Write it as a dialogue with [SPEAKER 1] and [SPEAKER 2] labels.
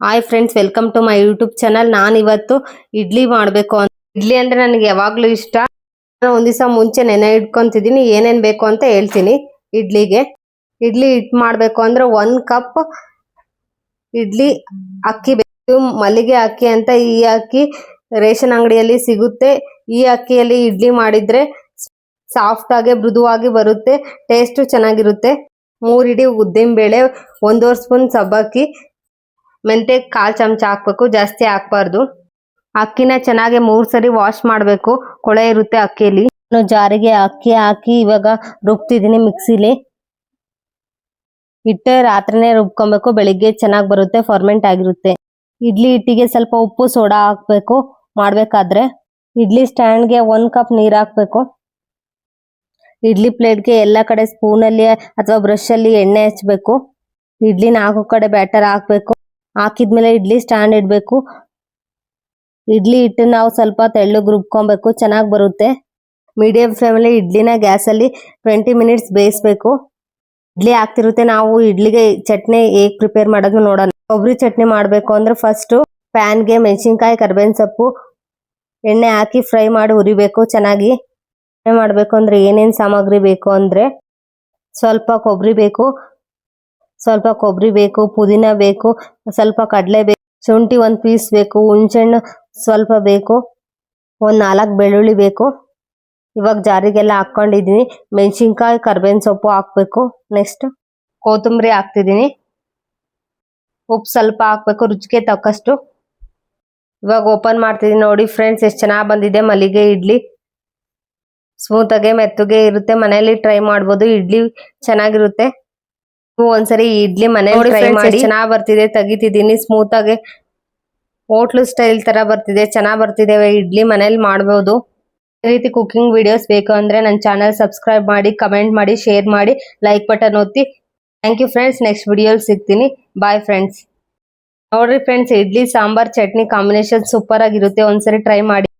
[SPEAKER 1] Hi friends, welcome to my YouTube channel. ನಾನು ಇವತ್ತು ಇಡ್ಲಿ ಮಾಡಬೇಕು ಅಂತ. ಇಡ್ಲಿ ಅಂದ್ರೆ ನನಗೆ ಯಾವಾಗ್ಲೂ ಇಷ್ಟ. ಒಂದ್ ದಿವಸ ಮುಂಚೆ ನೆನೆ ಇಟ್ಕೊಂತಿದ್ದೀನಿ. ಏನೇನ್ ಬೇಕು ಅಂತ ಹೇಳ್ತೀನಿ. ಇಡ್ಲಿ ಹಿಟ್ಟು ಮಾಡಬೇಕು ಅಂದ್ರೆ 1 ಕಪ್ ಇಡ್ಲಿ ಅಕ್ಕಿ ಬೇಕು. ಮಲ್ಲಿಗೆ ಅಕ್ಕಿ ಅಂತ ಈ ಅಕ್ಕಿ ರೇಷನ್ ಅಂಗಡಿಯಲ್ಲಿ ಸಿಗುತ್ತೆ. ಈ ಅಕ್ಕಿಯಲ್ಲಿ ಇಡ್ಲಿ ಮಾಡಿದ್ರೆ ಸಾಫ್ಟ್ ಆಗಿ ಮೃದುವಾಗಿ ಬರುತ್ತೆ. ಟೇಸ್ಟ್ ಚೆನ್ನಾಗಿರುತ್ತೆ. 3 ಇಡಿ ಉದ್ದಿನ ಬೇಳೆ, 1 ಸ್ಪೂನ್ ಸಬ್ಬಕ್ಕಿ, ಮೆಂತೆ 1/4 ಚಮಚ ಹಾಕ್ಬೇಕು, ಜಾಸ್ತಿ ಹಾಕ್ಬಾರ್ದು. ಅಕ್ಕಿನ ಚೆನ್ನಾಗಿ 3 ಸರಿ ವಾಶ್ ಮಾಡಬೇಕು, ಕೊಳೆ ಇರುತ್ತೆ ಅಕ್ಕಿಯಲ್ಲಿ. ನಾನು ಜಾರಿಗೆ ಅಕ್ಕಿ ಹಾಕಿ ಇವಾಗ ರುಬ್ತಿದ್ದೀನಿ ಮಿಕ್ಸಿಲಿ. ಹಿಟ್ಟು ರಾತ್ರಿನೇ ರುಬ್ಕೊಬೇಕು, ಬೆಳಿಗ್ಗೆ ಚೆನ್ನಾಗಿ ಬರುತ್ತೆ, ಫರ್ಮೆಂಟ್ ಆಗಿರುತ್ತೆ. ಇಡ್ಲಿ ಹಿಟ್ಟಿಗೆ ಸ್ವಲ್ಪ ಉಪ್ಪು ಸೋಡಾ ಹಾಕ್ಬೇಕು ಮಾಡ್ಬೇಕಾದ್ರೆ. ಇಡ್ಲಿ ಸ್ಟ್ಯಾಂಡ್ಗೆ 1 ಕಪ್ ನೀರು ಹಾಕ್ಬೇಕು. ಇಡ್ಲಿ ಪ್ಲೇಟ್ಗೆ ಎಲ್ಲ ಕಡೆ ಸ್ಪೂನಲ್ಲಿ ಅಥವಾ ಬ್ರಷ್ ಅಲ್ಲಿ ಎಣ್ಣೆ ಹಚ್ಚಬೇಕು. ಇಡ್ಲಿ 4 ಕಡೆ ಬ್ಯಾಟರ್ ಹಾಕ್ಬೇಕು. ಹಾಕಿದ್ಮೇಲೆ ಇಡ್ಲಿ ಸ್ಟ್ಯಾಂಡ್ ಇಡಬೇಕು. ಇಡ್ಲಿ ಹಿಟ್ಟು ನಾವು ಸ್ವಲ್ಪ ತೆಳ್ಳಗೆ ರುಬ್ಕೊಬೇಕು, ಚೆನ್ನಾಗಿ ಬರುತ್ತೆ. ಮೀಡಿಯಂ ಫ್ಲೇಮಲ್ಲಿ ಇಡ್ಲಿನ ಗ್ಯಾಸಲ್ಲಿ 20 ಮಿನಿಟ್ಸ್ ಬೇಯಿಸ್ಬೇಕು. ಇಡ್ಲಿ ಆಗ್ತಿರುತ್ತೆ. ನಾವು ಇಡ್ಲಿಗೆ ಚಟ್ನಿ ಹೇಗೆ ಪ್ರಿಪೇರ್ ಮಾಡೋದು ನೋಡೋಣ. ಕೊಬ್ಬರಿ ಚಟ್ನಿ ಮಾಡಬೇಕು ಅಂದ್ರೆ ಫಸ್ಟ್ ಪ್ಯಾನ್ಗೆ ಮೆಣಸಿನ್ಕಾಯಿ, ಕರಿಬೇವಿನ ಸೊಪ್ಪು, ಎಣ್ಣೆ ಹಾಕಿ ಫ್ರೈ ಮಾಡಿ ಹುರಿಬೇಕು ಚೆನ್ನಾಗಿ. ಫ್ರೈ ಮಾಡಬೇಕು ಅಂದ್ರೆ ಏನೇನು ಸಾಮಗ್ರಿ ಬೇಕು ಅಂದ್ರೆ ಸ್ವಲ್ಪ ಕೊಬ್ಬರಿ ಬೇಕು, ಪುದೀನ ಬೇಕು, ಸ್ವಲ್ಪ ಕಡಲೆ ಬೇಕು, ಶುಂಠಿ 1 ಪೀಸ್ ಬೇಕು, ಹುಣಸೆಹಣ್ಣು ಸ್ವಲ್ಪ ಬೇಕು, 4 ಬೆಳ್ಳುಳ್ಳಿ ಬೇಕು. ಇವಾಗ ಜಾರಿಗೆಲ್ಲ ಹಾಕೊಂಡಿದೀನಿ. ಮೆಣಸಿನ್ಕಾಯಿ, ಕರಿಬೇವಿನ ಸೊಪ್ಪು ಹಾಕ್ಬೇಕು. ನೆಕ್ಸ್ಟ್ ಕೊತ್ತಂಬರಿ ಹಾಕ್ತಿದೀನಿ. ಉಪ್ಪು ಸ್ವಲ್ಪ ಹಾಕ್ಬೇಕು, ರುಚಿಗೆ ತಕ್ಕಷ್ಟು. ಇವಾಗ ಓಪನ್ ಮಾಡ್ತಿದೀನಿ. ನೋಡಿ ಫ್ರೆಂಡ್ಸ್, ಎಷ್ಟು ಚೆನ್ನಾಗಿ ಬಂದಿದೆ ಮಲ್ಲಿಗೆ ಇಡ್ಲಿ. ಸ್ಮೂತ್ ಆಗಿ ಮೆತ್ತಗೆ ಇರುತ್ತೆ. ಮನೆಯಲ್ಲಿ ಟ್ರೈ ಮಾಡ್ಬೋದು. ಇಡ್ಲಿ ಚೆನ್ನಾಗಿರುತ್ತೆ. ನೀವು ಒಂದ್ಸರಿ ಇಡ್ಲಿ ಮನೇಲಿ ಟ್ರೈ ಮಾಡಿ. ಚೆನ್ನಾಗಿ ಬರ್ತಿದೆ. ತೆಗಿತಿದ್ದೀನಿ ಸ್ಮೂತ್ ಆಗಿ, ಹೋಟ್ಲು ಸ್ಟೈಲ್ ತರ ಬರ್ತಿದೆ. ಚೆನ್ನಾಗಿ ಬರ್ತಿದೆ. ಇಡ್ಲಿ ಮನೇಲಿ ಮಾಡಬಹುದು. ಈ ರೀತಿ ಕುಕಿಂಗ್ ವಿಡಿಯೋಸ್ ಬೇಕು ಅಂದ್ರೆ ನನ್ನ ಚಾನಲ್ ಸಬ್ಸ್ಕ್ರೈಬ್ ಮಾಡಿ, ಕಮೆಂಟ್ ಮಾಡಿ, ಶೇರ್ ಮಾಡಿ, ಲೈಕ್ ಬಟನ್ ಒತ್ತಿ. Thank you friends. ನೆಕ್ಸ್ಟ್ ವಿಡಿಯೋಲಿ ಸಿಗ್ತೀನಿ. Bye friends. ನೋಡ್ರಿ friends, idli sambar chutney combination super ಆಗಿರುತ್ತೆ. ಒಂದ್ಸರಿ ಟ್ರೈ ಮಾಡಿ.